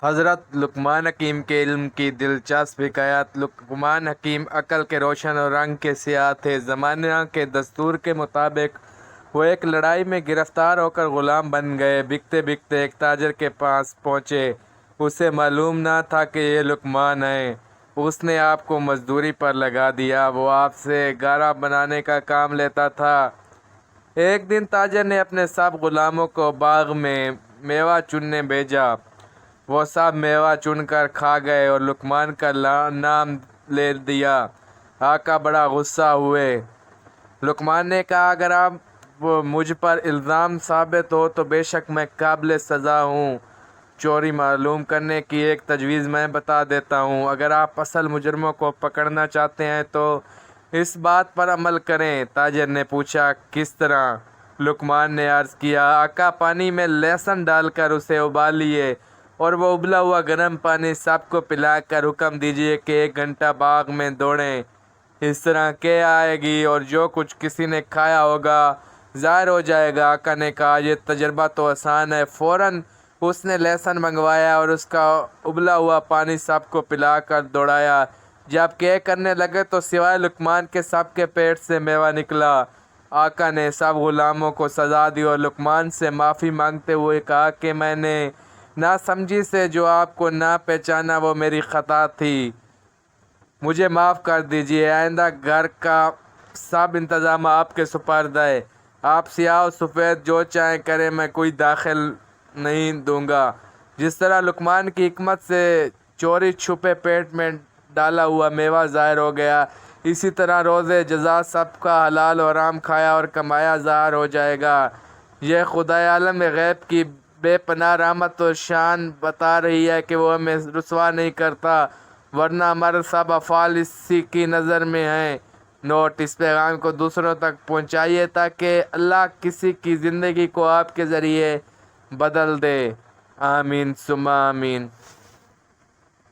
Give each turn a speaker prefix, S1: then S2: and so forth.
S1: حضرت لقمان حکیم کے علم کی دلچسپ حکایات۔ لقمان حکیم عقل کے روشن اور رنگ کے سیاہ تھے۔ زمانہ کے دستور کے مطابق وہ ایک لڑائی میں گرفتار ہو کر غلام بن گئے۔ بکتے بکتے ایک تاجر کے پاس پہنچے۔ اسے معلوم نہ تھا کہ یہ لقمان ہیں۔ اس نے آپ کو مزدوری پر لگا دیا۔ وہ آپ سے گارا بنانے کا کام لیتا تھا۔ ایک دن تاجر نے اپنے سب غلاموں کو باغ میں میوہ چننے بھیجا۔ وہ سب میوہ چن کر کھا گئے اور لقمان کا نام لے دیا۔ آقا بڑا غصہ ہوئے۔ لقمان نے کہا، اگر آپ مجھ پر الزام ثابت ہو تو بے شک میں قابل سزا ہوں۔ چوری معلوم کرنے کی ایک تجویز میں بتا دیتا ہوں۔ اگر آپ اصل مجرموں کو پکڑنا چاہتے ہیں تو اس بات پر عمل کریں۔ تاجر نے پوچھا، کس طرح؟ لقمان نے عرض کیا، آقا پانی میں لہسن ڈال کر اسے ابالیے اور وہ ابلا ہوا گرم پانی سب کو پلا کر حکم دیجیے کہ 1 گھنٹہ باغ میں دوڑیں۔ اس طرح کہ آئے گی اور جو کچھ کسی نے کھایا ہوگا ظاہر ہو جائے گا۔ آقا نے کہا، یہ تجربہ تو آسان ہے۔ فوراً اس نے لہسن منگوایا اور اس کا ابلا ہوا پانی سب کو پلا کر دوڑایا۔ جب کہ کرنے لگے تو سوائے لقمان کے سب کے پیٹ سے میوہ نکلا۔ آقا نے سب غلاموں کو سزا دی اور لقمان سے معافی مانگتے ہوئے کہا کہ میں نے ناسمجھی سے جو آپ کو نہ پہچانا وہ میری خطا تھی، مجھے معاف کر دیجیے۔ آئندہ گھر کا سب انتظام آپ کے سپرد ہے۔ آپ سیاہ و سفید جو چاہیں کریں، میں کوئی دخل نہیں دوں گا۔ جس طرح لقمان کی حکمت سے چوری چھپے پیٹ میں ڈالا ہوا میوہ ظاہر ہو گیا، اسی طرح روز جزا سب کا حلال و حرام کھایا اور کمایا ظاہر ہو جائے گا۔ یہ خدائے عالم غیب کی بے پناہ رحمت و شان بتا رہی ہے کہ وہ ہمیں رسوا نہیں کرتا، ورنہ ہمارے سب افعال اسی کی نظر میں ہیں۔ نوٹ: اس پیغام کو دوسروں تک پہنچائیے تاکہ اللہ کسی کی زندگی کو آپ کے ذریعے بدل دے۔ آمین ثم آمین۔